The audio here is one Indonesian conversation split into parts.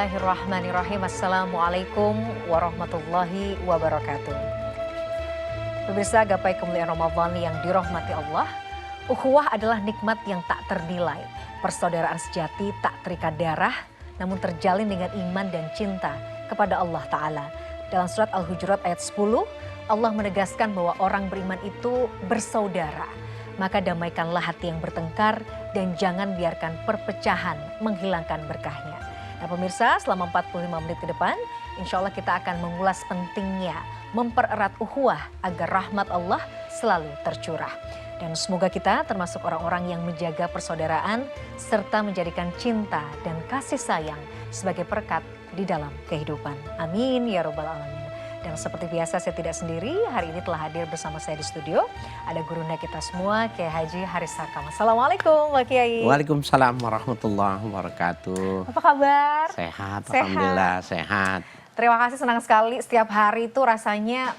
Bismillahirrahmanirrahim. Assalamualaikum warahmatullahi wabarakatuh. Pemirsa gapai kemuliaan Ramadan yang dirahmati Allah, ukhuwah adalah nikmat yang tak ternilai. Persaudaraan sejati tak terikat darah, namun terjalin dengan iman dan cinta kepada Allah Ta'ala. Dalam surat Al-Hujurat ayat 10, Allah menegaskan bahwa orang beriman itu bersaudara. Maka damaikanlah hati yang bertengkar dan jangan biarkan perpecahan menghilangkan berkahnya. Nah pemirsa, selama 45 menit ke depan, insya Allah kita akan mengulas pentingnya mempererat ukhuwah agar rahmat Allah selalu tercurah. Dan semoga kita termasuk orang-orang yang menjaga persaudaraan serta menjadikan cinta dan kasih sayang sebagai perekat di dalam kehidupan. Amin ya Rabbal Alamin. Dan seperti biasa saya tidak sendiri, hari ini telah hadir bersama saya di studio. Ada gurunda kita semua, Kiai Haji Haris Hakam. Assalamualaikum Pak Kiai. Waalaikumsalam warahmatullahi wabarakatuh. Apa kabar? Sehat, alhamdulillah sehat. Terima kasih, senang sekali setiap hari itu rasanya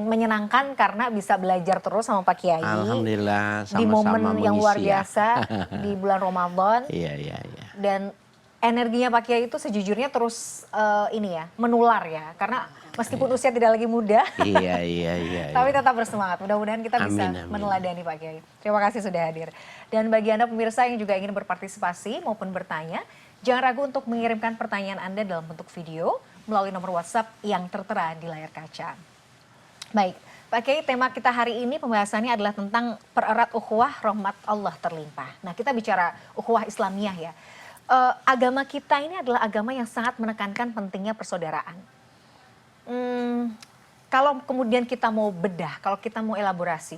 menyenangkan karena bisa belajar terus sama Pak Kiai. Alhamdulillah sama-sama di momen mengisi yang luar ya. biasa di bulan Ramadan. Iya. Dan energinya Pak Kiai itu sejujurnya terus menular ya, karena meskipun usia tidak lagi muda, iya. tapi tetap bersemangat. Mudah-mudahan kita bisa Amin. meneladani Pak Kiai. Terima kasih sudah hadir. Dan bagi Anda pemirsa yang juga ingin berpartisipasi maupun bertanya, jangan ragu untuk mengirimkan pertanyaan Anda dalam bentuk video melalui nomor WhatsApp yang tertera di layar kaca. Baik, Pak Kiai, tema kita hari ini pembahasannya adalah tentang pererat ukhuwah rahmat Allah terlimpah. Nah, kita bicara ukhuwah Islamiyah ya. Agama kita ini adalah agama yang sangat menekankan pentingnya persaudaraan. Kalau kemudian kita mau bedah, kalau kita mau elaborasi,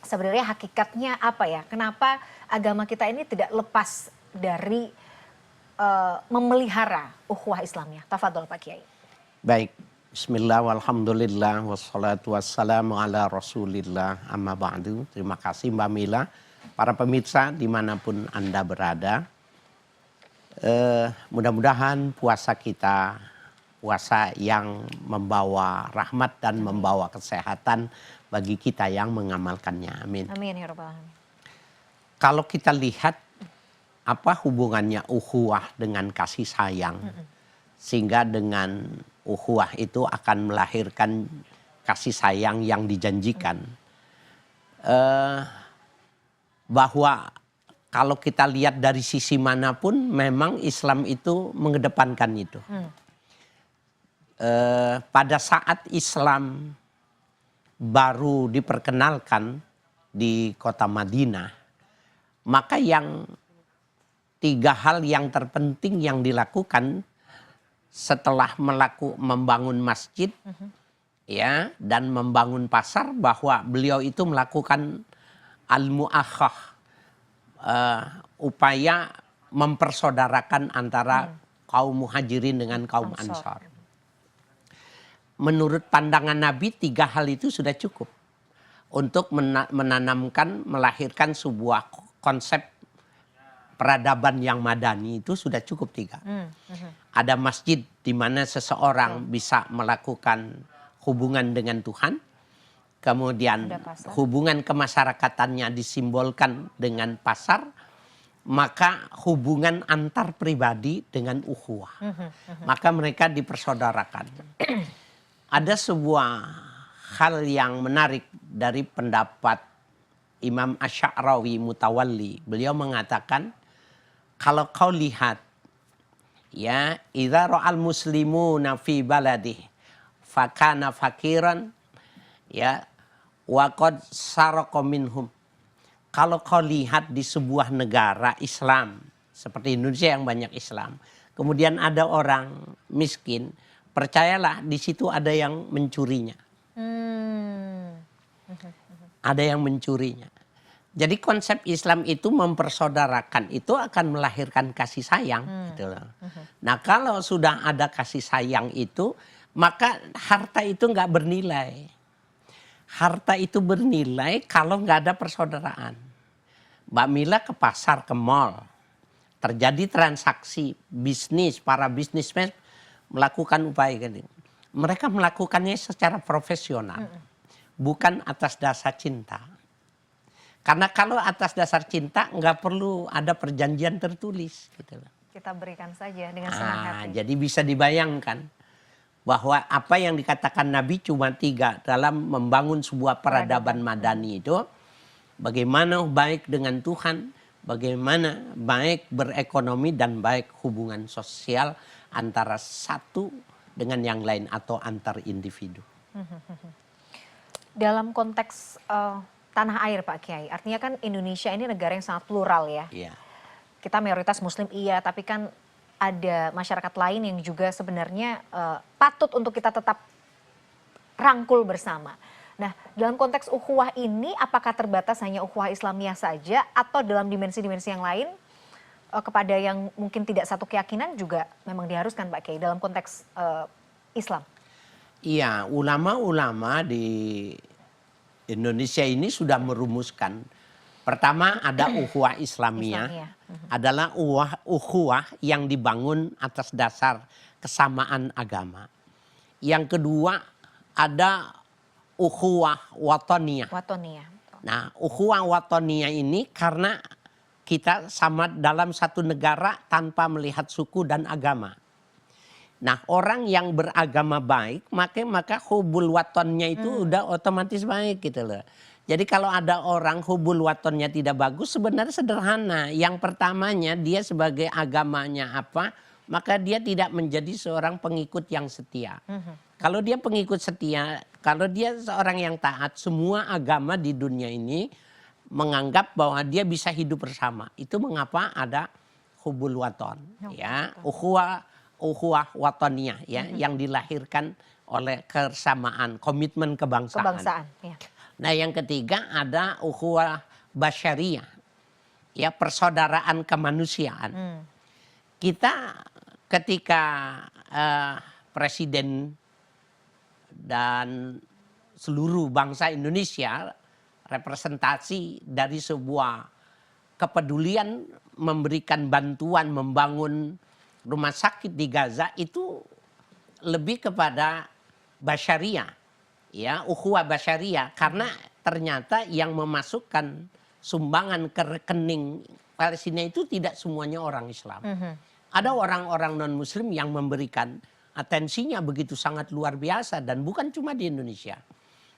sebenarnya hakikatnya apa ya? Kenapa agama kita ini tidak lepas dari memelihara ukhuwah Islamiyah? Tafadhol Pak Kiai. Baik, bismillah walhamdulillah wassalatu wassalamu ala rasulillah amma ba'du. Terima kasih Mbak Mila, para pemirsa dimanapun Anda berada. Mudah-mudahan puasa kita, puasa yang membawa rahmat dan membawa kesehatan bagi kita yang mengamalkannya. Amin. Amin ya Rabbal Alamin. Kalau kita lihat apa hubungannya ukhuwah dengan kasih sayang, sehingga dengan ukhuwah itu akan melahirkan kasih sayang yang dijanjikan. Bahwa kalau kita lihat dari sisi manapun, memang Islam itu mengedepankan itu. Pada saat Islam baru diperkenalkan di kota Madinah, maka yang tiga hal yang terpenting yang dilakukan setelah membangun masjid ya dan membangun pasar, bahwa beliau itu melakukan al-mu'akhah, upaya mempersaudarakan antara kaum muhajirin dengan kaum ansar. Menurut pandangan Nabi, tiga hal itu sudah cukup untuk menanamkan, melahirkan sebuah konsep peradaban yang madani. Itu sudah cukup tiga. Ada masjid di mana seseorang bisa melakukan hubungan dengan Tuhan. Kemudian hubungan kemasyarakatannya disimbolkan dengan pasar. Maka hubungan antar pribadi dengan ukhuwah. Maka mereka dipersaudarakan. Ada sebuah hal yang menarik dari pendapat Imam Asy'arawi Mutawalli. Beliau mengatakan, kalau kau lihat, ya, idza ra'al muslimuna fi baladih fakana fakiran, ya, wa qad saraqa minhum. Kalau kau lihat di sebuah negara Islam seperti Indonesia yang banyak Islam, kemudian ada orang miskin, percayalah di situ ada yang mencurinya. Ada yang mencurinya. Jadi konsep Islam itu mempersaudarakan, itu akan melahirkan kasih sayang. Gitu loh. Nah kalau sudah ada kasih sayang itu, maka harta itu nggak bernilai. Harta itu bernilai kalau nggak ada persaudaraan. Mbak Mila ke pasar, ke mall, terjadi transaksi bisnis, para bisnismen melakukan upaya gini. Mereka melakukannya secara profesional, bukan atas dasar cinta. Karena kalau atas dasar cinta nggak perlu ada perjanjian tertulis. Gitu. kita berikan saja dengan senang hati. Jadi bisa dibayangkan bahwa apa yang dikatakan Nabi cuma 3 dalam membangun sebuah peradaban madani itu, bagaimana baik dengan Tuhan, bagaimana baik berekonomi dan baik hubungan sosial antara satu dengan yang lain atau antar individu. Dalam konteks tanah air Pak Kiai, artinya kan Indonesia ini negara yang sangat plural ya. Iya. Kita mayoritas muslim iya, tapi kan ada masyarakat lain yang juga sebenarnya patut untuk kita tetap rangkul bersama. Nah, dalam konteks ukhuwah ini apakah terbatas hanya ukhuwah Islamiyah saja atau dalam dimensi-dimensi yang lain kepada yang mungkin tidak satu keyakinan juga memang diharuskan Pak Kiai dalam konteks Islam? Iya, ulama-ulama di Indonesia ini sudah merumuskan. Pertama ada ukhuwah Islamiyah. Adalah ukhuwah yang dibangun atas dasar kesamaan agama. Yang kedua ada ukhuwah watoniyah. Nah, ukhuwah watoniyah ini karena kita sama dalam satu negara tanpa melihat suku dan agama. Nah, orang yang beragama baik, maka hubul watonnya itu udah otomatis baik gitu loh. Jadi kalau ada orang hubul watonnya tidak bagus, sebenarnya sederhana. Yang pertamanya dia sebagai agamanya apa, maka dia tidak menjadi seorang pengikut yang setia. Kalau dia pengikut setia, kalau dia seorang yang taat, semua agama di dunia ini menganggap bahwa dia bisa hidup bersama. Itu mengapa ada hubul waton, ya, ukhuwah watoniyah ya, yang dilahirkan oleh kesamaan, komitmen kebangsaan. Ya. Nah, yang ketiga ada ukhuwah basyariyah, ya, persaudaraan kemanusiaan. Kita ketika presiden dan seluruh bangsa Indonesia representasi dari sebuah kepedulian memberikan bantuan membangun rumah sakit di Gaza itu lebih kepada basyariah, ya, ukhuwah basyariah, karena ternyata yang memasukkan sumbangan ke rekening Palestina itu tidak semuanya orang Islam. Ada orang-orang non-Muslim yang memberikan atensinya begitu sangat luar biasa dan bukan cuma di Indonesia.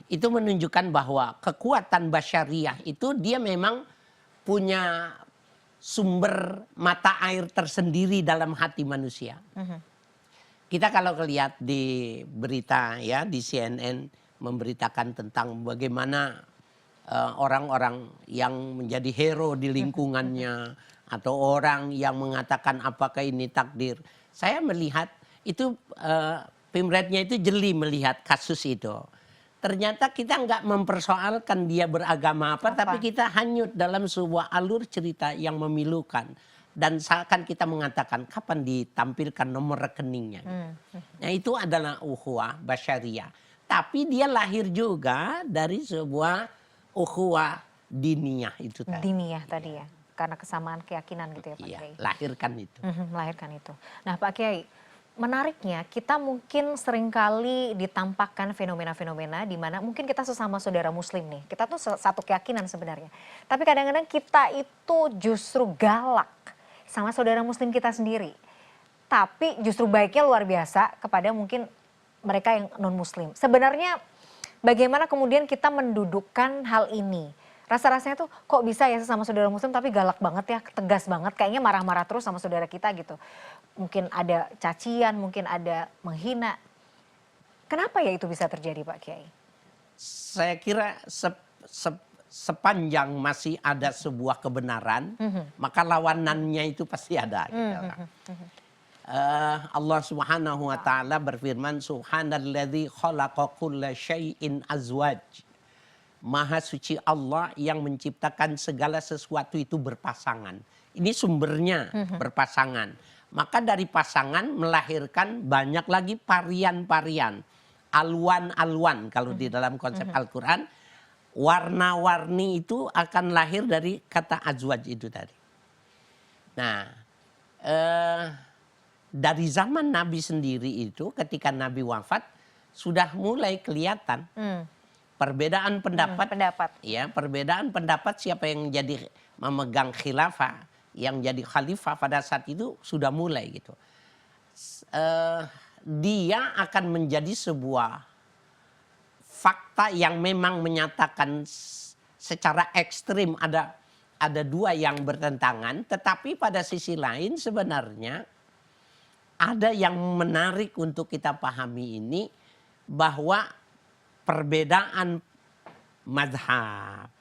Itu menunjukkan bahwa kekuatan basyariah itu dia memang punya sumber mata air tersendiri dalam hati manusia. Kita kalau lihat di berita ya di CNN memberitakan tentang bagaimana orang-orang yang menjadi hero di lingkungannya atau orang yang mengatakan apakah ini takdir. Saya melihat itu Pimretnya itu jeli melihat kasus itu. Ternyata kita nggak mempersoalkan dia beragama apa, tapi kita hanyut dalam sebuah alur cerita yang memilukan. Dan seakan kita mengatakan kapan ditampilkan nomor rekeningnya. Nah, itu adalah ukhuwah basyariah. Tapi dia lahir juga dari sebuah ukhuwah diniyah itu tadi. Diniyah tadi ya, karena kesamaan keyakinan gitu ya Pak Kiai. Lahirkan itu. Melahirkan itu. Nah Pak Kiai, menariknya kita mungkin seringkali ditampakkan fenomena-fenomena di mana mungkin kita sesama saudara muslim nih. Kita tuh satu keyakinan sebenarnya. Tapi kadang-kadang kita itu justru galak sama saudara muslim kita sendiri. Tapi justru baiknya luar biasa kepada mungkin mereka yang non-muslim. Sebenarnya bagaimana kemudian kita mendudukkan hal ini? Rasa-rasanya tuh kok bisa ya sesama saudara muslim tapi galak banget ya, tegas banget. Kayaknya marah-marah terus sama saudara kita gitu. Mungkin ada cacian, mungkin ada menghina. Kenapa ya itu bisa terjadi Pak Kiai? Saya kira sepanjang masih ada sebuah kebenaran, maka lawanannya itu pasti ada. Allah Subhanahu wa taala berfirman, Subhanalladzi khalaqa kulla syai'in azwaj. Maha suci Allah yang menciptakan segala sesuatu itu berpasangan. Ini sumbernya berpasangan. Maka dari pasangan melahirkan banyak lagi varian-varian. Alwan-alwan kalau di dalam konsep Al-Quran. Warna-warni itu akan lahir dari kata azwaj itu tadi. Nah, dari zaman Nabi sendiri itu ketika Nabi wafat sudah mulai kelihatan perbedaan pendapat. Ya, perbedaan pendapat siapa yang jadi memegang khilafah yang jadi khalifah pada saat itu sudah mulai gitu. Dia akan menjadi sebuah fakta yang memang menyatakan secara ekstrim ada dua yang bertentangan, tetapi pada sisi lain sebenarnya ada yang menarik untuk kita pahami ini, bahwa perbedaan mazhab,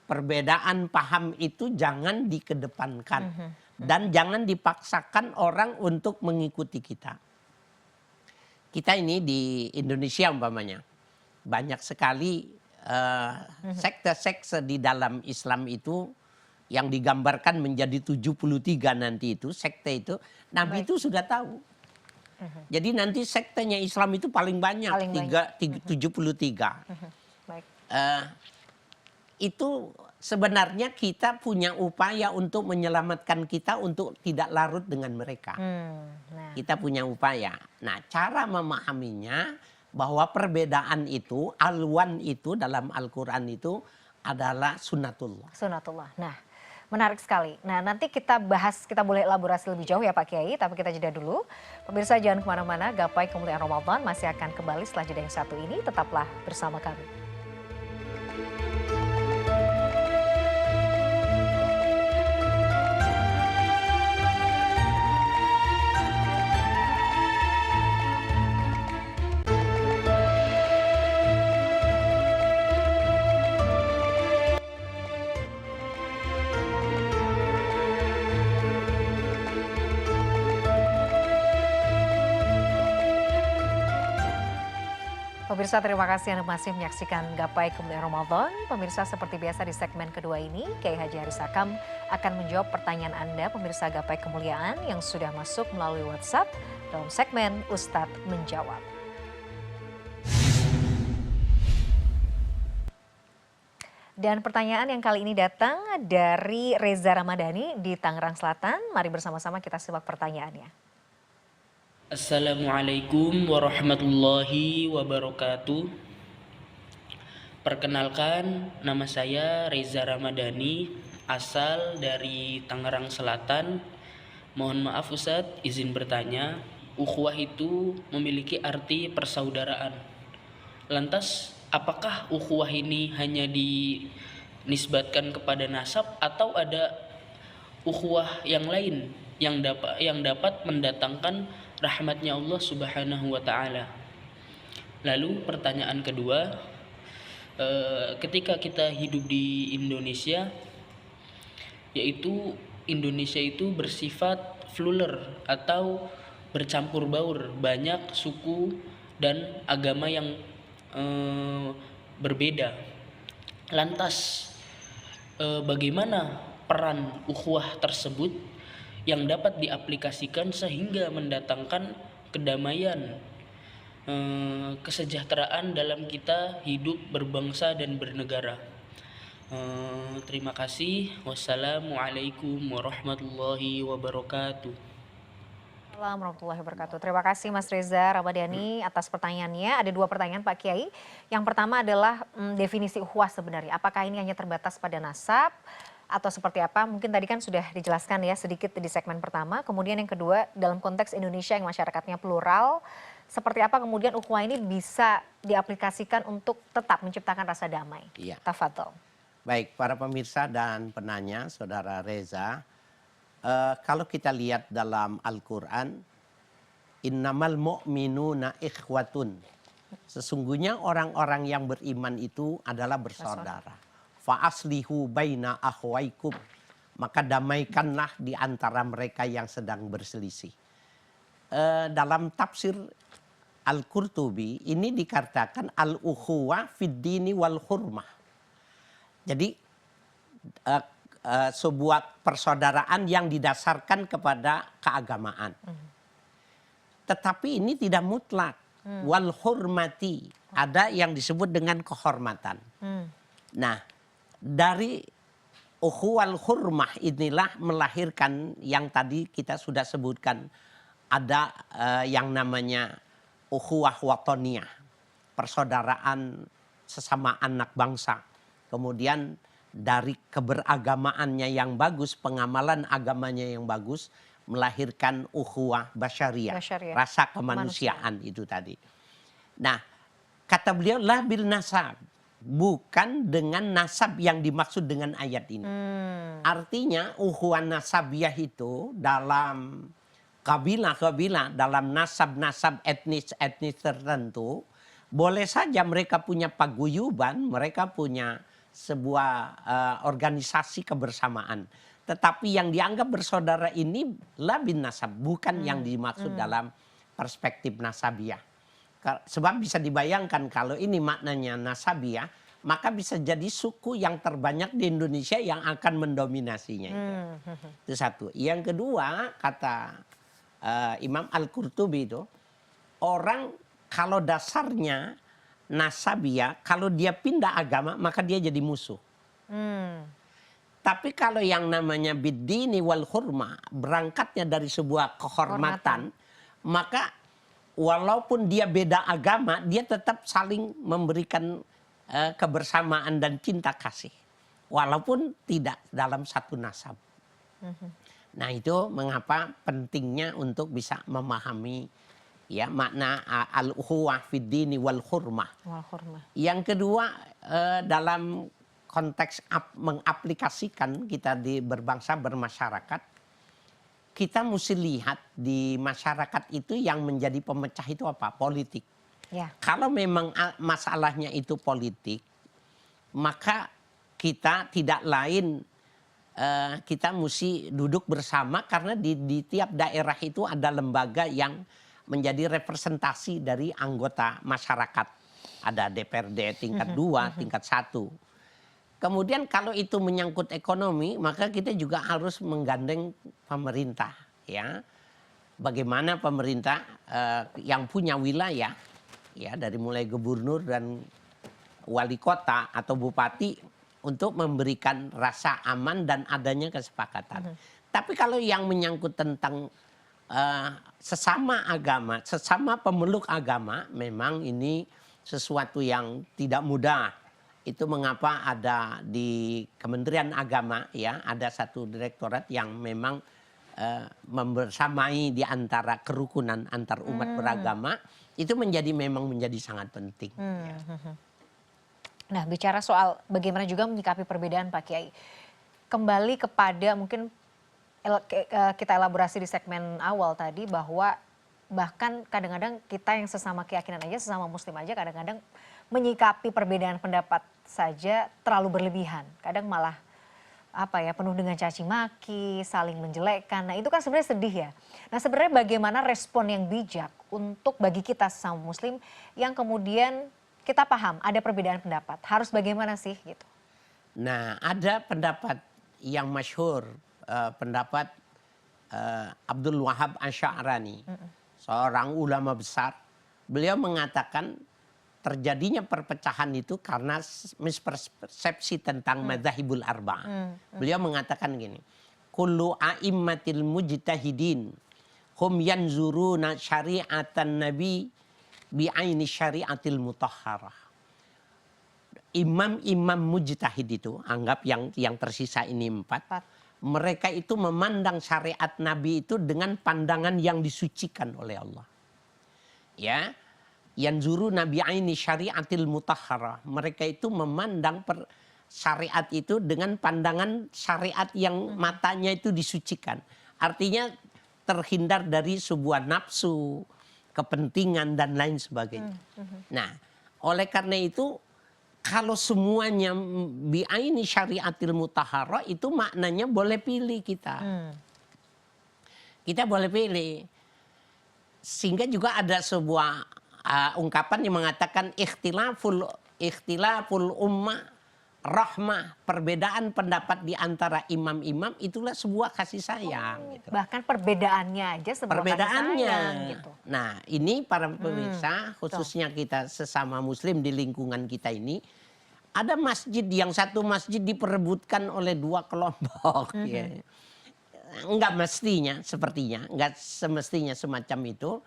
perbedaan paham itu jangan dikedepankan dan jangan dipaksakan orang untuk mengikuti kita. Kita ini di Indonesia umpamanya banyak sekali sekte-sekte di dalam Islam itu yang digambarkan menjadi 73 nanti itu sekte itu, Nabi itu sudah tahu. Jadi nanti sektenya Islam itu paling banyak, 73. Baik. Itu sebenarnya kita punya upaya untuk menyelamatkan kita untuk tidak larut dengan mereka. Kita punya upaya. Nah, cara memahaminya bahwa perbedaan itu, alwan itu dalam Al-Quran itu adalah sunnatullah. Sunnatullah. Nah, menarik sekali. Nah, nanti kita bahas, kita boleh elaborasi lebih jauh ya Pak Kiai, tapi kita jeda dulu. Pemirsa jangan kemana-mana, Gapai Kemuliaan Ramadan masih akan kembali setelah jeda yang satu ini. Tetaplah bersama kami. Pemirsa, terima kasih Anda masih menyaksikan Gapai Kemuliaan Ramadan. Pemirsa, seperti biasa di segmen kedua ini, Kiai Haji Haris Sakam akan menjawab pertanyaan Anda, pemirsa Gapai Kemuliaan yang sudah masuk melalui WhatsApp dalam segmen Ustadz Menjawab. Dan pertanyaan yang kali ini datang dari Reza Ramadhani di Tangerang Selatan. Mari bersama-sama kita simak pertanyaannya. Assalamualaikum warahmatullahi wabarakatuh. Perkenalkan, nama saya Reza Ramadhani, asal dari Tangerang Selatan. Mohon maaf Ustadz, izin bertanya, ukhuwah itu memiliki arti persaudaraan. Lantas, apakah ukhuwah ini hanya dinisbatkan kepada nasab atau ada ukhuwah yang lain yang dapat mendatangkan rahmatnya Allah Subhanahu wa Ta'ala? Lalu pertanyaan kedua, ketika kita hidup di Indonesia, yaitu Indonesia itu bersifat fluler atau bercampur baur, banyak suku dan agama yang berbeda. Lantas bagaimana peran ukhuwah tersebut yang dapat diaplikasikan sehingga mendatangkan kedamaian, kesejahteraan dalam kita hidup berbangsa dan bernegara. Terima kasih. Wassalamualaikum warahmatullahi wabarakatuh. Assalamualaikum warahmatullahi wabarakatuh. Terima kasih Mas Reza Ramadhani atas pertanyaannya. Ada dua pertanyaan Pak Kiai. Yang pertama adalah definisi ukhuwah sebenarnya. Apakah ini hanya terbatas pada nasab atau seperti apa? Mungkin tadi kan sudah dijelaskan ya sedikit di segmen pertama. Kemudian yang kedua, dalam konteks Indonesia yang masyarakatnya plural, seperti apa kemudian ukhuwah ini bisa diaplikasikan untuk tetap menciptakan rasa damai? Iya. Tafadhol. Baik, para pemirsa dan penanya, Saudara Reza, kalau kita lihat dalam Al-Quran, innamal mu'minuna ikhwatun. Sesungguhnya orang-orang yang beriman itu adalah bersaudara. Fa'aslihu baina akhwaikum. Maka damaikanlah di antara mereka yang sedang berselisih. Dalam tafsir Al-Qurtubi ini dikatakan al-ukhuwah fid dini wal hurmah. Jadi sebuah persaudaraan yang didasarkan kepada keagamaan. Tetapi ini tidak mutlak. Wal hurmati. Ada yang disebut dengan kehormatan. Nah, dari ukhuwal hurmah inilah melahirkan yang tadi kita sudah sebutkan. Ada yang namanya ukhuwah watoniyah. Persaudaraan sesama anak bangsa. Kemudian dari keberagamaannya yang bagus, pengamalan agamanya yang bagus, melahirkan ukhuwah basyariah, Basyariah. rasa kemanusiaan itu tadi. Nah, kata beliau lah bil nasab, bukan dengan nasab yang dimaksud dengan ayat ini. Artinya ukhuwah nasabiyah itu dalam kabilah-kabilah, dalam nasab-nasab etnis-etnis tertentu, boleh saja mereka punya paguyuban, mereka punya sebuah organisasi kebersamaan. Tetapi yang dianggap bersaudara ini la bin nasab, bukan yang dimaksud dalam perspektif nasabiyah. Sebab bisa dibayangkan kalau ini maknanya nasabiyah, maka bisa jadi suku yang terbanyak di Indonesia yang akan mendominasinya. Itu satu. Yang kedua, kata Imam Al-Qurtubi itu, orang kalau dasarnya nasabiyah, kalau dia pindah agama, maka dia jadi musuh. Tapi kalau yang namanya biddini wal hurma, berangkatnya dari sebuah kehormatan, maka walaupun dia beda agama, dia tetap saling memberikan kebersamaan dan cinta kasih. Walaupun tidak dalam satu nasab. Nah itu mengapa pentingnya untuk bisa memahami ya makna al-ukhuwah fid dini wal hurmah. Yang kedua dalam konteks mengaplikasikan kita di berbangsa bermasyarakat, kita mesti lihat di masyarakat itu yang menjadi pemecah itu apa? Politik. Ya. Kalau memang masalahnya itu politik, maka kita tidak lain kita mesti duduk bersama karena di tiap daerah itu ada lembaga yang menjadi representasi dari anggota masyarakat. Ada DPRD tingkat 2, tingkat 1. Kemudian kalau itu menyangkut ekonomi, maka kita juga harus menggandeng pemerintah, ya. Bagaimana pemerintah yang punya wilayah, ya, dari mulai gubernur dan wali kota atau bupati untuk memberikan rasa aman dan adanya kesepakatan. Tapi kalau yang menyangkut tentang sesama agama, sesama pemeluk agama, memang ini sesuatu yang tidak mudah. Itu mengapa ada di Kementerian Agama, ya, ada satu direktorat yang memang membersamai di antara kerukunan antar umat beragama, itu memang menjadi sangat penting. Ya. Nah, bicara soal bagaimana juga menyikapi perbedaan Pak Kiai, kembali kepada mungkin kita elaborasi di segmen awal tadi bahwa bahkan kadang-kadang kita yang sesama keyakinan aja, sesama muslim aja kadang-kadang menyikapi perbedaan pendapat saja terlalu berlebihan. Kadang malah penuh dengan caci maki, saling menjelekkan. Nah, itu kan sebenarnya sedih ya. Nah, sebenarnya bagaimana respon yang bijak untuk bagi kita sesama muslim yang kemudian kita paham ada perbedaan pendapat. Harus bagaimana sih gitu. Nah, ada pendapat yang masyhur, pendapat Abdul Wahab Asy'arani, seorang ulama besar. Beliau mengatakan terjadinya perpecahan itu karena mispersepsi tentang madzhabul arba'ah. Beliau mengatakan gini, kullu a'immatil mujtahidin hum yanzuruna syari'atan nabi bi'aini syari'atil mutahharah. Imam-imam mujtahid itu, anggap yang tersisa ini 4. Mereka itu memandang syariat Nabi itu dengan pandangan yang disucikan oleh Allah. Ya. Yanzuru nabi aini syariatil mutahharah. Mereka itu memandang syariat itu dengan pandangan syariat yang matanya itu disucikan. Artinya terhindar dari sebuah nafsu, kepentingan dan lain sebagainya. Nah, oleh karena itu kalau semuanya bi'aini syariatil mutahharah itu maknanya boleh pilih kita. Kita boleh pilih. Sehingga juga ada sebuah ungkapan yang mengatakan ikhtilaful ummah rahmah, perbedaan pendapat di antara imam-imam itulah sebuah kasih sayang. Gitu. Bahkan perbedaannya aja sebuah kasih sayang. Gitu. Nah, ini para pemirsa, khususnya kita sesama muslim di lingkungan kita ini, ada masjid yang satu masjid diperebutkan oleh 2 kelompok. Ya. Enggak mestinya, sepertinya, enggak semestinya semacam itu.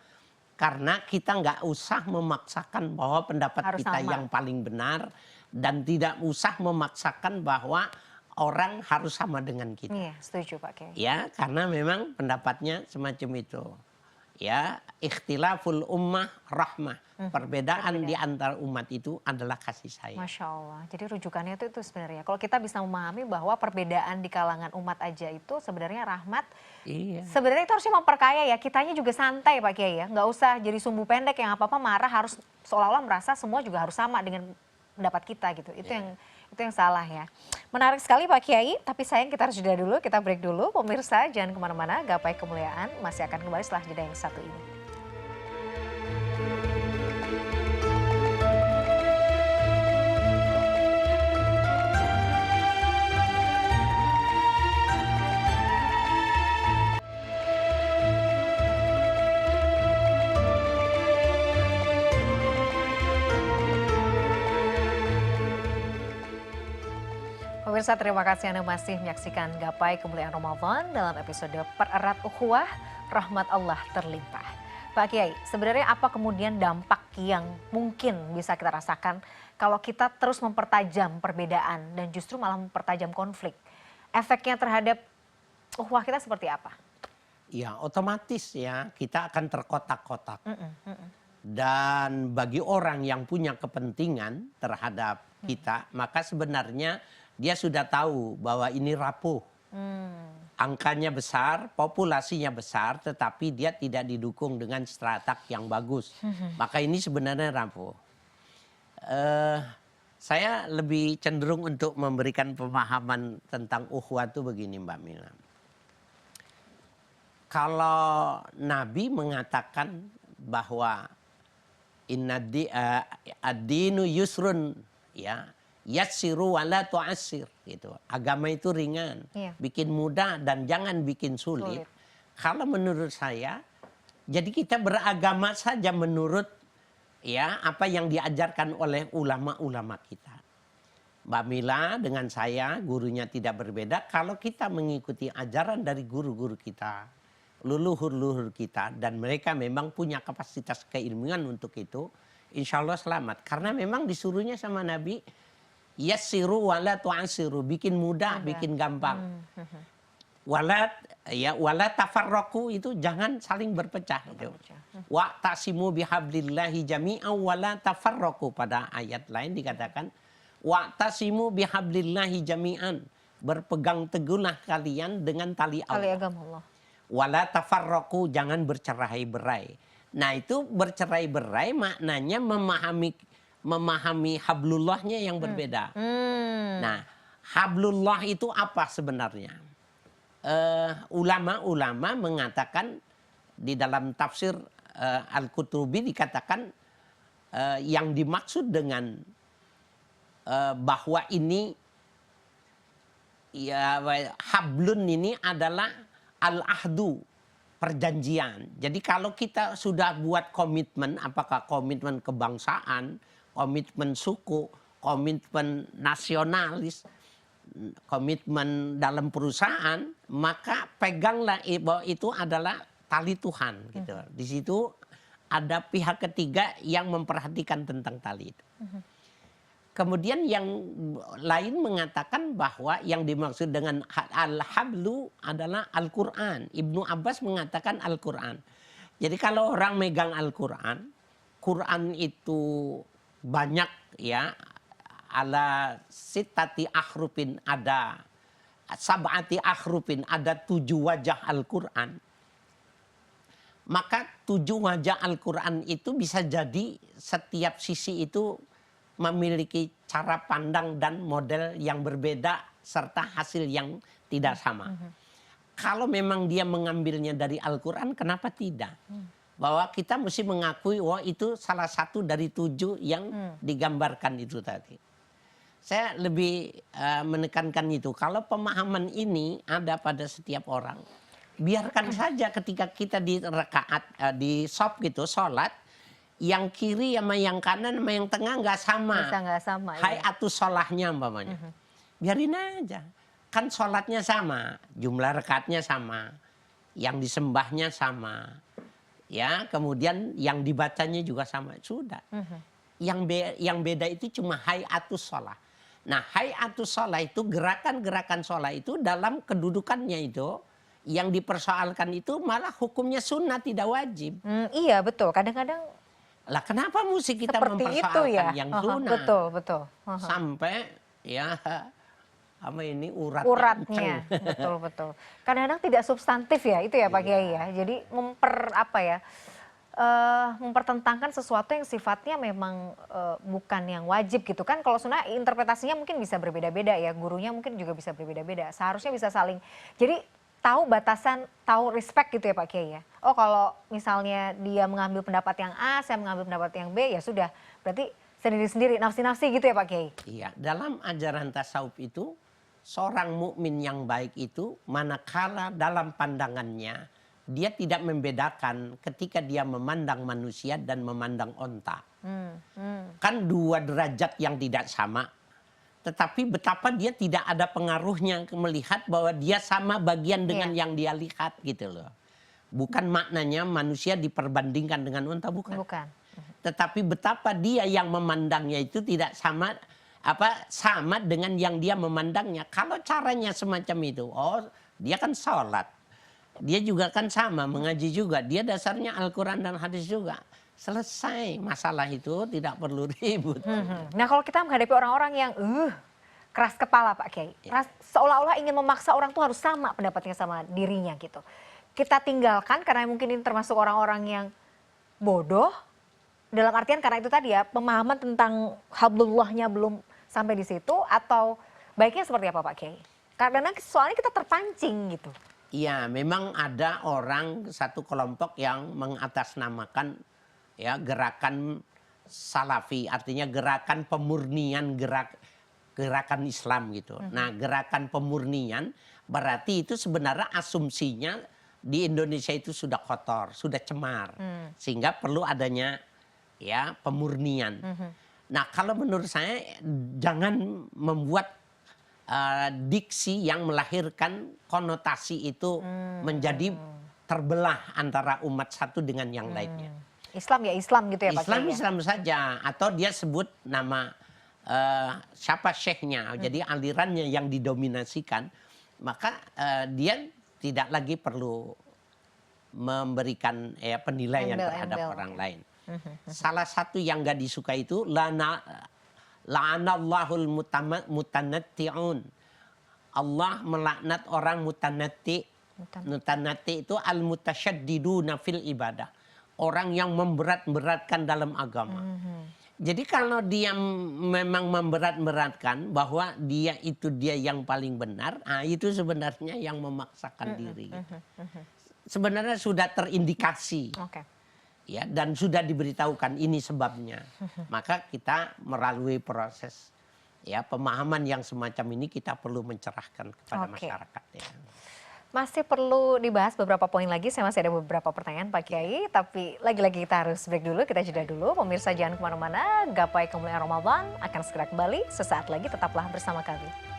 Karena kita nggak usah memaksakan bahwa pendapat harus kita sama. yang paling benar dan tidak usah memaksakan bahwa orang harus sama dengan kita. Iya, setuju Pak Kiai. Ya, karena memang pendapatnya semacam itu. Ya, ikhtilaful ummah rahmah. Perbedaan di antara umat itu adalah kasih sayang. Masya Allah. Jadi rujukannya itu sebenarnya. Kalau kita bisa memahami bahwa perbedaan di kalangan umat aja itu sebenarnya rahmat. Iya. Sebenarnya itu harusnya memperkaya ya. Kitanya juga santai Pak Kiai ya. Nggak usah jadi sumbu pendek yang apa-apa marah harus seolah-olah merasa semua juga harus sama dengan pendapat kita gitu. Itu yang salah ya. Menarik sekali Pak Kiai. Tapi sayang kita harus jeda dulu. Kita break dulu. Pemirsa jangan kemana-mana. Gapai Kemuliaan masih akan kembali setelah jeda yang satu ini. Pemirsa, terima kasih Anda masih menyaksikan Gapai Kemuliaan Ramadan dalam episode Pererat Ukhuwah, Rahmat Allah Terlimpah. Pak Kiai, sebenarnya apa kemudian dampak yang mungkin bisa kita rasakan kalau kita terus mempertajam perbedaan dan justru malah mempertajam konflik? Efeknya terhadap ukhuwah kita seperti apa? Ya, otomatis ya kita akan terkotak-kotak. Dan bagi orang yang punya kepentingan terhadap kita, maka sebenarnya dia sudah tahu bahwa ini rapuh. Angkanya besar, populasinya besar, tetapi dia tidak didukung dengan strategi yang bagus. Maka ini sebenarnya rapuh. Saya lebih cenderung untuk memberikan pemahaman tentang ukhuwah itu begini Mbak Mila. Kalau Nabi mengatakan bahwa inna ad-dinu yusrun, ya, yassiru wa la tu'assir gitu. Agama itu ringan, bikin mudah dan jangan bikin sulit. Kalau menurut saya, jadi kita beragama saja menurut ya apa yang diajarkan oleh ulama-ulama kita. Mbak Mila dengan saya gurunya tidak berbeda kalau kita mengikuti ajaran dari guru-guru kita, leluhur-leluhur kita, dan mereka memang punya kapasitas keilmuan untuk itu, insya Allah selamat. Karena memang disuruhnya sama Nabi, yassiru wa la tu'assiru, bikin mudah, bikin gampang. Wala tafarraqu, itu jangan saling berpecah. Wa tasimu bihablillahi jami'an wa la tafarraqu, pada ayat lain dikatakan wa tasimu bihablillahi jami'an, berpegang teguhlah kalian dengan tali Allah. Tali agama Allah. Wala tafarraqu, jangan bercerai-berai. Nah, itu bercerai-berai maknanya memahami hablullahnya yang berbeda. Nah, hablullah itu apa sebenarnya? Ulama-ulama mengatakan di dalam tafsir Al-Qutubi dikatakan yang dimaksud dengan bahwa ini ya, hablun ini adalah al-ahdu, perjanjian. Jadi kalau kita sudah buat komitmen, apakah komitmen kebangsaan, komitmen suku, komitmen nasionalis, komitmen dalam perusahaan, maka peganglah bahwa itu adalah tali Tuhan gitu. Di situ ada pihak ketiga yang memperhatikan tentang tali itu. Kemudian yang lain mengatakan bahwa yang dimaksud dengan al-hablu adalah Al-Quran. Ibnu Abbas mengatakan Al-Quran. Jadi kalau orang megang Al-Quran, Quran itu banyak ya, ala sitati akhrufin, ada sab'ati akhrufin, ada 7 wajah Al-Quran. Maka 7 wajah Al-Quran itu bisa jadi setiap sisi itu memiliki cara pandang dan model yang berbeda serta hasil yang tidak sama. Kalau memang dia mengambilnya dari Al-Quran, kenapa tidak? Bahwa kita mesti mengakui wah itu salah satu dari 7 yang digambarkan itu tadi. Saya lebih menekankan itu. Kalau pemahaman ini ada pada setiap orang, biarkan saja ketika kita di rakaat, di shop gitu, sholat, yang kiri sama yang kanan sama yang tengah nggak sama. Bisa nggak sama. Hai atus sholahnya umpamanya. Biarin aja. Kan sholatnya sama, jumlah rakaatnya sama, yang disembahnya sama, ya, kemudian yang dibacanya juga sama, sudah. yang beda itu cuma hayatus sholat. Nah, hayatus sholat itu gerakan-gerakan sholat itu dalam kedudukannya itu yang dipersoalkan itu malah hukumnya sunnah tidak wajib. Iya betul. Kadang-kadang Lah kenapa mesti kita seperti itu mempersoalkan ya. yang Aha, sunnah? betul betul. Aha. Sampai ya apa ini Uratnya, betul betul. Kadang-kadang tidak substantif ya itu ya Pak Kiai ya. Jadi mempertentangkan sesuatu yang sifatnya memang bukan yang wajib gitu kan. Kalau sunnah interpretasinya mungkin bisa berbeda-beda ya, gurunya mungkin juga bisa berbeda-beda. Seharusnya bisa saling, jadi tahu batasan, tahu respect gitu ya Pak Kiai ya. Oh kalau misalnya dia mengambil pendapat yang A, saya mengambil pendapat yang B, ya sudah berarti sendiri-sendiri, nafsi-nafsi gitu ya Pak Kiai. Iya, dalam ajaran tasawuf itu seorang mukmin yang baik itu manakala dalam pandangannya dia tidak membedakan ketika dia memandang manusia dan memandang onta. Kan dua derajat yang tidak sama. Tetapi betapa dia tidak ada pengaruhnya melihat bahwa dia sama bagian dengan yang dia lihat gitu loh. Bukan maknanya manusia diperbandingkan dengan unta, bukan. Bukan. Tetapi betapa dia yang memandangnya itu tidak sama sama dengan yang dia memandangnya. Kalau caranya semacam itu, oh dia kan sholat. Dia juga kan sama, mengaji juga. Dia dasarnya Al-Quran dan hadis juga. Selesai masalah itu, tidak perlu ribut. Nah kalau kita menghadapi orang-orang yang keras kepala Pak Kiai, seolah-olah ingin memaksa orang tuh harus sama pendapatnya sama dirinya gitu. Kita tinggalkan karena mungkin ini termasuk orang-orang yang bodoh, dalam artian karena itu tadi ya, pemahaman tentang hablullahnya belum sampai di situ, atau baiknya seperti apa Pak Kiai? Karena soalnya kita terpancing gitu. Iya, memang ada orang satu kelompok yang mengatasnamakan ya gerakan salafi, artinya gerakan pemurnian gerakan Islam gitu. Nah, gerakan pemurnian berarti itu sebenarnya asumsinya di Indonesia itu sudah kotor, sudah cemar, sehingga perlu adanya ya pemurnian. Nah, kalau menurut saya jangan membuat diksi yang melahirkan konotasi itu menjadi terbelah antara umat satu dengan yang lainnya. Islam ya Islam gitu ya Pak Kiai. Islam saja, atau dia sebut nama siapa syekhnya, jadi alirannya yang didominasikan, maka dia tidak lagi perlu memberikan penilaian terhadap orang lain. Salah satu yang gak disukai itu la'anallahul mutanatti'un. Allah melaknat orang mutanatti. Mutanatti itu al-mutasyaddiduna fil ibadah. Orang yang memberat-beratkan dalam agama. Jadi kalau dia memang memberat-beratkan bahwa dia yang paling benar, itu sebenarnya yang memaksakan diri. Sebenarnya sudah terindikasi. Ya, dan sudah diberitahukan ini sebabnya. Maka kita melalui proses ya pemahaman yang semacam ini kita perlu mencerahkan kepada masyarakat. Ya. Masih perlu dibahas beberapa poin lagi, saya masih ada beberapa pertanyaan Pak Kiai, tapi lagi-lagi kita harus break dulu, kita jeda dulu. Pemirsa jangan kemana-mana, Gapai Kemuliaan Ramadan akan segera kembali, sesaat lagi tetaplah bersama kami.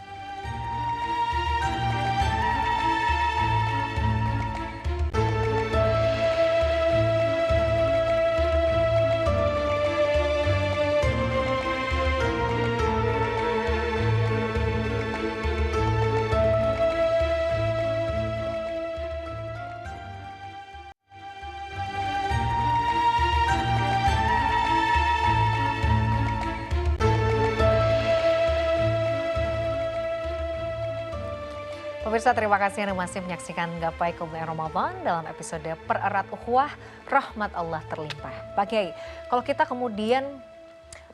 Pemirsa, terima kasih Anda masih menyaksikan Gapai Kemuliaan Ramadan dalam episode Pererat Ukhuwah, Rahmat Allah Terlimpah. Pak Kiai, kalau kita kemudian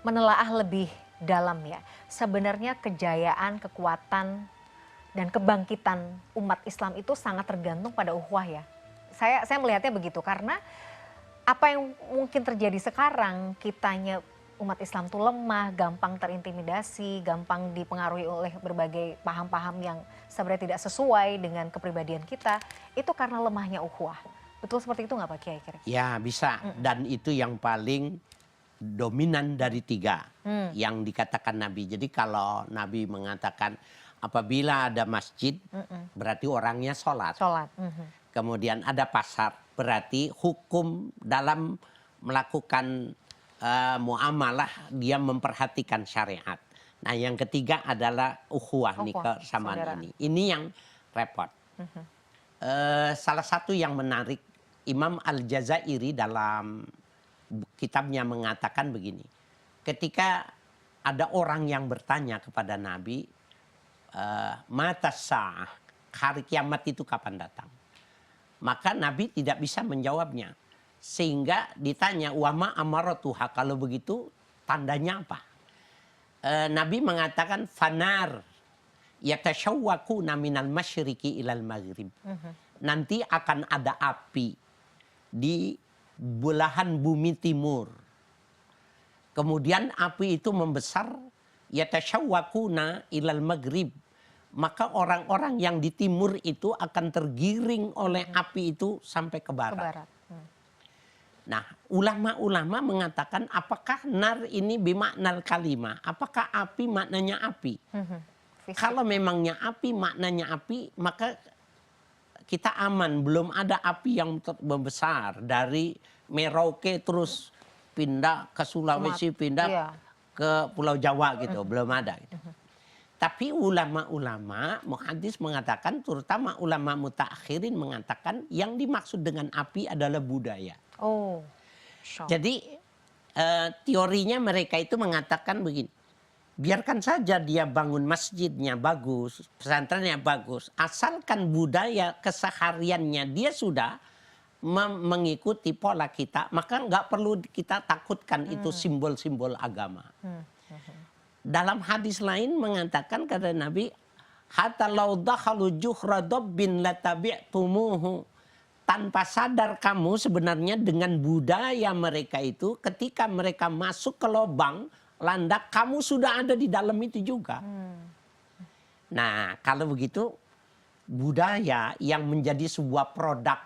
menelaah lebih dalam ya, sebenarnya kejayaan, kekuatan, dan kebangkitan umat Islam itu sangat tergantung pada ukhuwah ya. Saya melihatnya begitu, karena apa yang mungkin terjadi sekarang, kitanya umat Islam tuh lemah, gampang terintimidasi, gampang dipengaruhi oleh berbagai paham-paham yang sebenarnya tidak sesuai dengan kepribadian kita, itu karena lemahnya ukhuwah. Betul seperti itu nggak Pak Kiai kira-kira? Ya bisa, dan itu yang paling dominan dari tiga yang dikatakan Nabi. Jadi kalau Nabi mengatakan apabila ada masjid, berarti orangnya sholat. Kemudian ada pasar, berarti hukum dalam melakukan muamalah, dia memperhatikan syariat. Nah, yang ketiga adalah ukhuwah nih, kesamaan saudaraan. ini. Ini yang repot. Salah satu yang menarik, Imam Al-Jazairi dalam kitabnya mengatakan begini. Ketika ada orang yang bertanya kepada Nabi, mata sa'ah, hari kiamat itu kapan datang? Maka Nabi tidak bisa menjawabnya. Sehingga ditanya, wama amaratuha, kalau begitu tandanya apa? Nabi mengatakan, fanar yatashawwakuna minal masyriqi ilal maghrib. Nanti akan ada api di belahan bumi timur. Kemudian api itu membesar, yatashawwakuna ilal maghrib. Maka orang-orang yang di timur itu akan tergiring oleh api itu sampai ke barat. Nah, ulama-ulama mengatakan apakah nar ini bimaknal kalimah? Apakah api maknanya api? Kalau memangnya api maknanya api, maka kita aman. Belum ada api yang membesar dari Merauke terus pindah ke Sulawesi, pindah ke Pulau Jawa gitu. Belum ada gitu. Tapi ulama-ulama muhadis mengatakan, terutama ulama mutaakhirin mengatakan yang dimaksud dengan api adalah budaya. Jadi teorinya mereka itu mengatakan begini, biarkan saja dia bangun masjidnya bagus, pesantrennya bagus, asalkan budaya kesehariannya dia sudah mengikuti pola kita, maka nggak perlu kita takutkan itu simbol-simbol agama. Dalam hadis lain mengatakan, kata Nabi, hatta law dakhalu juhra dabbin latabi'tumuhu. Tanpa sadar kamu sebenarnya dengan budaya mereka itu, ketika mereka masuk ke lubang landak, kamu sudah ada di dalam itu juga. Nah, kalau begitu budaya yang menjadi sebuah produk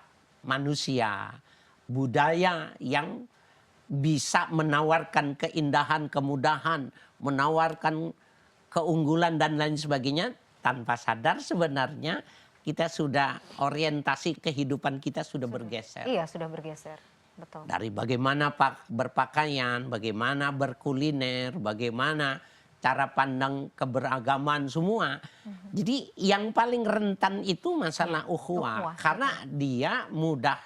manusia, budaya yang bisa menawarkan keindahan, kemudahan, menawarkan keunggulan dan lain sebagainya, tanpa sadar sebenarnya kita sudah orientasi kehidupan kita sudah bergeser. Iya, sudah bergeser. Betul. Dari bagaimana berpakaian, bagaimana berkuliner, bagaimana cara pandang keberagaman semua. Jadi yang paling rentan itu masalah ukhuwah. Karena dia mudah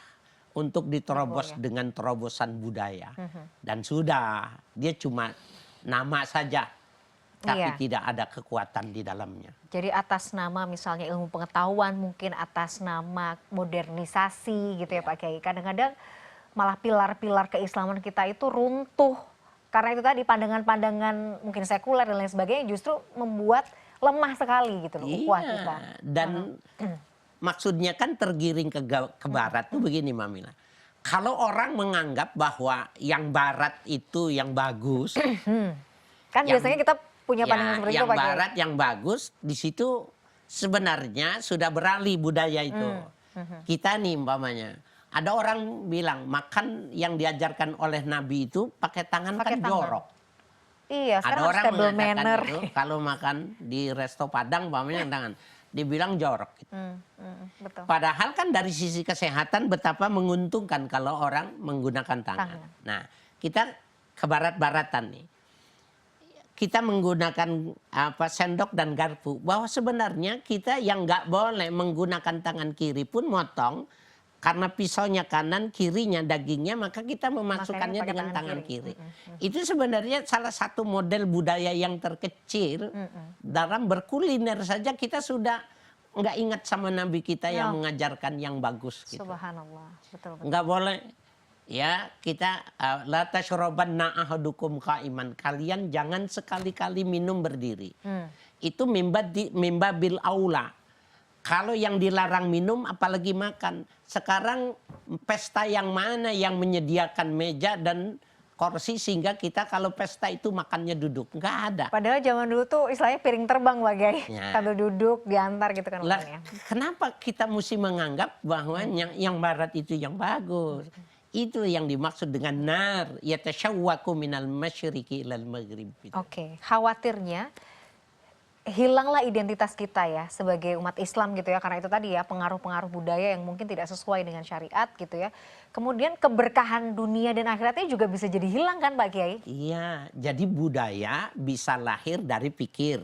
untuk diterobos dengan terobosan budaya. Dan sudah, dia cuma nama saja. Tapi tidak ada kekuatan di dalamnya. Jadi atas nama misalnya ilmu pengetahuan, mungkin atas nama modernisasi gitu ya Pak Kiai. Kadang-kadang malah pilar-pilar keislaman kita itu runtuh. Karena itu tadi pandangan-pandangan mungkin sekuler dan lain sebagainya justru membuat lemah sekali gitu loh ukhuwah kita. Dan maksudnya kan tergiring ke barat tuh begini Mamila. Kalau orang menganggap bahwa yang barat itu yang bagus. Kan biasanya kita punya pandangan seperti itu Pak Kiai. Yang barat yang bagus, di situ sebenarnya sudah beralih budaya itu. Kita nih umpamanya, ada orang bilang makan yang diajarkan oleh Nabi itu pakai tangan kan jorok. Iya, ada orang mengatakan itu, kalau makan di resto Padang umpamanya tangan, dibilang jorok. Gitu. Betul. Padahal kan dari sisi kesehatan betapa menguntungkan kalau orang menggunakan tangan. Nah, kita ke barat-baratan nih. Kita menggunakan sendok dan garpu, bahwa sebenarnya kita yang nggak boleh menggunakan tangan kiri pun motong, karena pisaunya kanan, kirinya dagingnya, maka kita memasukkannya dengan tangan kiri. Itu sebenarnya salah satu model budaya yang terkecil. Dalam berkuliner saja kita sudah nggak ingat sama Nabi kita yang mengajarkan yang bagus. Gitu. Subhanallah, betul. Nggak boleh. Ya, kita la tasyrabanna ahadukum qa'iman. Kalian jangan sekali-kali minum berdiri. Itu mimbabil aula. Kalau yang dilarang minum apalagi makan. Sekarang pesta yang mana yang menyediakan meja dan kursi sehingga kita kalau pesta itu makannya duduk? Nggak ada. Padahal zaman dulu tuh istilahnya piring terbang Pak Kiai. Sambil duduk diantar gitu kan. Kenapa kita mesti menganggap bahwa yang barat itu yang bagus? Itu yang dimaksud dengan nar yatashawwaku minal masyriqi ilal maghrib. Oke, khawatirnya hilanglah identitas kita ya sebagai umat Islam gitu ya, karena itu tadi ya pengaruh-pengaruh budaya yang mungkin tidak sesuai dengan syariat gitu ya. Kemudian keberkahan dunia dan akhiratnya juga bisa jadi hilang kan Pak Kiai? Iya, jadi budaya bisa lahir dari pikir.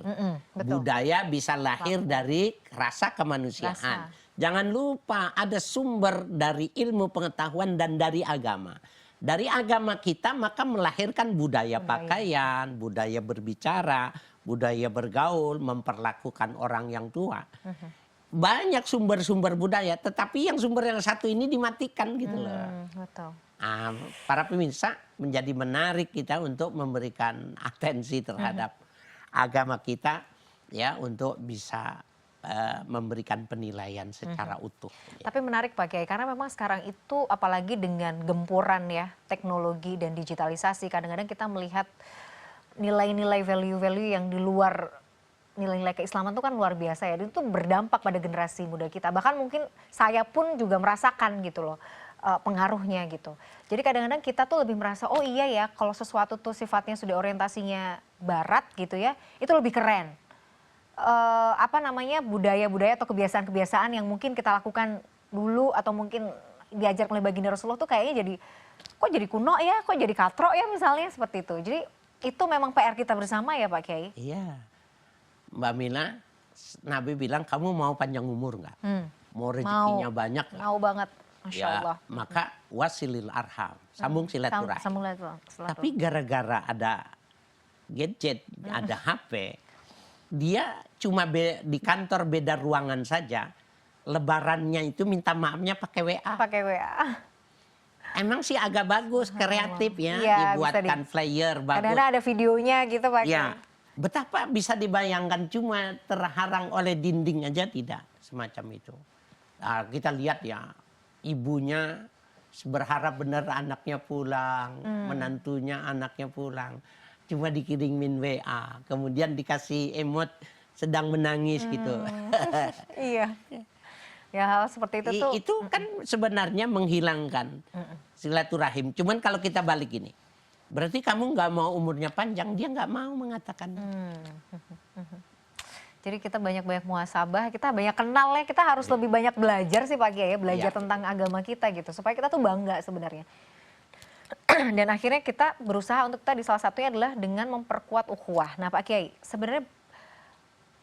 Betul. Budaya bisa lahir dari rasa kemanusiaan. Rasa. Jangan lupa ada sumber dari ilmu pengetahuan dan dari agama. Dari agama kita maka melahirkan budaya pakaian, budaya berbicara, budaya bergaul, memperlakukan orang yang tua. Banyak sumber-sumber budaya, tetapi yang sumber yang satu ini dimatikan gitu loh. Betul. Para pemirsa menjadi menarik kita untuk memberikan atensi terhadap agama kita ya untuk bisa memberikan penilaian secara utuh. Ya. Tapi menarik Pak Kiai, karena memang sekarang itu apalagi dengan gempuran ya teknologi dan digitalisasi, kadang-kadang kita melihat nilai-nilai value-value yang di luar nilai-nilai keislaman itu kan luar biasa ya. Itu berdampak pada generasi muda kita. Bahkan mungkin saya pun juga merasakan gitu loh pengaruhnya gitu. Jadi kadang-kadang kita tuh lebih merasa oh iya ya kalau sesuatu tuh sifatnya sudah orientasinya barat gitu ya, itu lebih keren. Budaya-budaya atau kebiasaan-kebiasaan yang mungkin kita lakukan dulu atau mungkin diajar oleh baginda Rasulullah tuh kayaknya jadi kuno ya, kok jadi katro ya misalnya seperti itu. Jadi itu memang PR kita bersama ya Pak Kiai. Iya, Mbak Mila, Nabi bilang kamu mau panjang umur nggak? Mau rezekinya banyak nggak? Mau banget, Masya Ya, Allah. maka wasilil arham, sambung silaturahim. Sambung silaturahim. Tapi gara-gara ada gadget, ada HP, dia cuma di kantor beda ruangan saja. Lebarannya itu minta maafnya pakai WA. Pakai WA. Emang sih agak bagus, kreatif ya, Iya, dibuatkan flyer bagus. Kadang-kadang ada videonya gitu Pak Kiai. Ya, betapa bisa dibayangkan cuma terharang oleh dinding aja tidak semacam itu. Nah, kita lihat ya, ibunya berharap benar anaknya pulang, menantunya anaknya pulang. Cuma dikirimin WA, kemudian dikasih emot sedang menangis gitu. Iya. Ya hal seperti itu tuh. Itu kan sebenarnya menghilangkan silaturahim. Cuman kalau kita balik ini, berarti kamu nggak mau umurnya panjang, dia nggak mau mengatakan. Jadi kita banyak-banyak muhasabah, kita banyak kenal ya, kita harus lebih banyak belajar sih Pak Kiai ya, belajar tentang agama kita gitu. Supaya kita tuh bangga sebenarnya. Dan akhirnya kita berusaha untuk tadi salah satunya adalah dengan memperkuat ukhuwah. Nah Pak Kiai, sebenarnya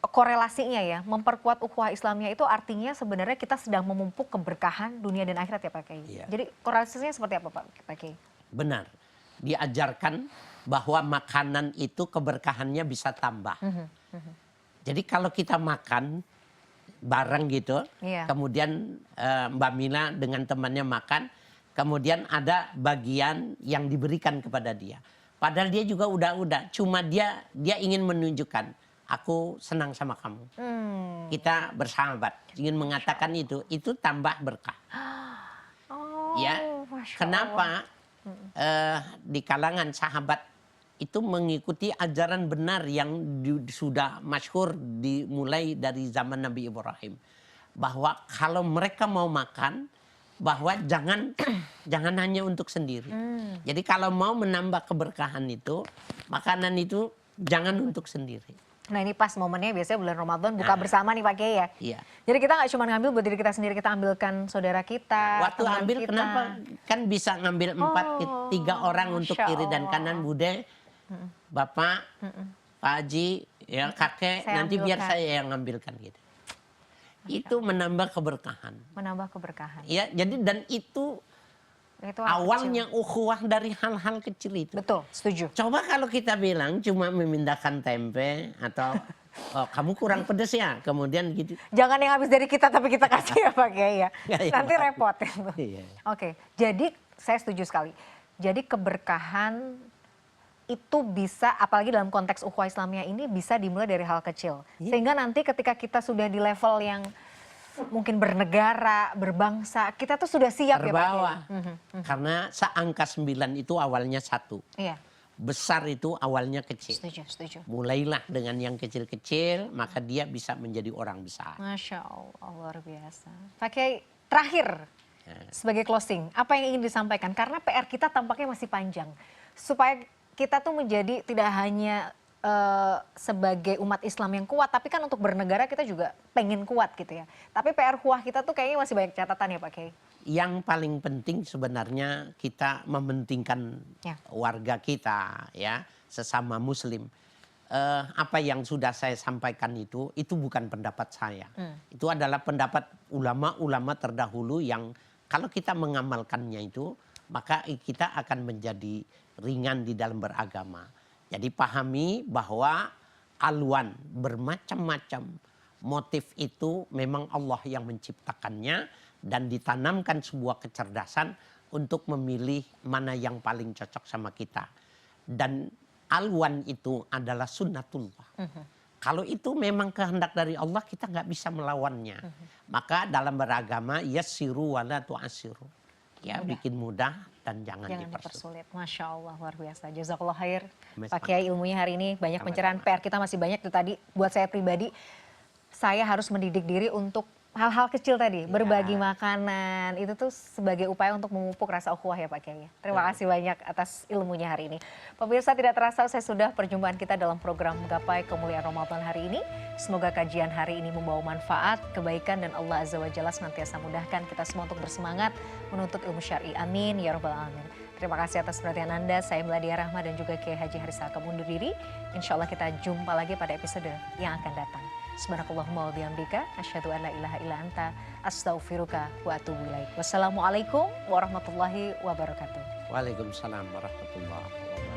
korelasinya ya, memperkuat ukhuwah Islamnya itu artinya sebenarnya kita sedang memupuk keberkahan dunia dan akhirat ya Pak Kiai. Iya. Jadi korelasinya seperti apa Pak Kiai? Benar, diajarkan bahwa makanan itu keberkahannya bisa tambah. Jadi kalau kita makan bareng gitu, Iya. kemudian Mbak Mila dengan temannya makan, kemudian ada bagian yang diberikan kepada dia. Padahal dia juga udah, cuma dia ingin menunjukkan, aku senang sama kamu. Kita bersahabat, ingin mengatakan itu tambah berkah. Oh, Ya, Masya kenapa di kalangan sahabat itu mengikuti ajaran benar yang sudah masyhur dimulai dari zaman Nabi Ibrahim, bahwa kalau mereka mau makan, bahwa jangan hanya untuk sendiri. Jadi kalau mau menambah keberkahan itu, makanan itu jangan untuk sendiri. Nah ini pas momennya biasanya bulan Ramadan buka bersama nih Pak Kiai ya. Iya. Jadi kita nggak cuma ngambil buat diri kita sendiri, kita ambilkan saudara kita. Waktu teman ambil kita. kenapa? Kan bisa ngambil 3 orang untuk Masya kiri dan Allah. kanan, Bude, Bapak, Pak Haji, ya kakek, Saya nanti biar ambilkan. saya yang ngambilkan gitu. Itu menambah keberkahan. Menambah keberkahan. Ya, jadi dan itu Itu hal awalnya ukhuwah dari hal-hal kecil itu. kecil. Betul, setuju. Coba kalau kita bilang cuma memindahkan tempe atau oh, kamu kurang pedes ya, kemudian gitu. Jangan yang habis dari kita tapi kita kasih ya Pak Kiai ya. Iya. Nanti repot itu. Iya. Oke, jadi saya setuju sekali. Jadi keberkahan itu bisa, apalagi dalam konteks ukhuwah Islamiyah ini bisa dimulai dari hal kecil. Sehingga nanti ketika kita sudah di level yang mungkin bernegara, berbangsa, kita tuh sudah siap Terbawa. ya Pak Kiai. Karena seangka 9 itu awalnya 1. Iya, Besar itu awalnya kecil. setuju. Mulailah dengan yang kecil-kecil, maka dia bisa menjadi orang besar. Masya Allah, luar biasa. Pak Kiai, terakhir sebagai closing, apa yang ingin disampaikan? Karena PR kita tampaknya masih panjang. Supaya kita tuh menjadi tidak hanya sebagai umat Islam yang kuat, tapi kan untuk bernegara kita juga pengen kuat gitu ya. Tapi PR ukhuwah kita tuh kayaknya masih banyak catatan ya Pak Kiai. Yang paling penting sebenarnya kita mementingkan Ya. warga kita, ya, sesama Muslim. Apa yang sudah saya sampaikan itu bukan pendapat saya. Itu adalah pendapat ulama-ulama terdahulu yang kalau kita mengamalkannya itu, maka kita akan menjadi ringan di dalam beragama. Jadi pahami bahwa aluan bermacam-macam motif itu memang Allah yang menciptakannya dan ditanamkan sebuah kecerdasan untuk memilih mana yang paling cocok sama kita. Dan aluan itu adalah sunnatullah. Kalau itu memang kehendak dari Allah, kita nggak bisa melawannya. Maka dalam beragama, yassiru wala tu'assiru. Ya, bikin mudah dan jangan dipersulit. Masya Allah, luar biasa. Jazakallah khair. Sama-sama. Pak Kiai ilmunya hari ini banyak Sama-sama. pencerahan. PR kita masih banyak tuh tadi. Buat saya pribadi, saya harus mendidik diri untuk hal-hal kecil tadi, berbagi makanan, itu tuh sebagai upaya untuk memupuk rasa ukhuwah ya Pak Kiai. Terima kasih banyak atas ilmunya hari ini. Pemirsa, tidak terasa saya sudah perjumpaan kita dalam program Gapai Kemuliaan Ramadan hari ini. Semoga kajian hari ini membawa manfaat, kebaikan, dan Allah Azza wa Jalla senantiasa mudahkan kita semua untuk bersemangat menuntut ilmu syar'i. Amin ya rabbal alamin. Terima kasih atas perhatian Anda. Saya Meladia Rahma dan juga Kiai Haji Harisaka undur diri. Insya Allah kita jumpa lagi pada episode yang akan datang. Subhanakallahumma wa bihamdika asyhadu an la ilaha illa anta astaghfiruka wa atubu ilaik. Wassalamualaikum warahmatullahi wabarakatuh. Waalaikumsalam warahmatullahi wabarakatuh.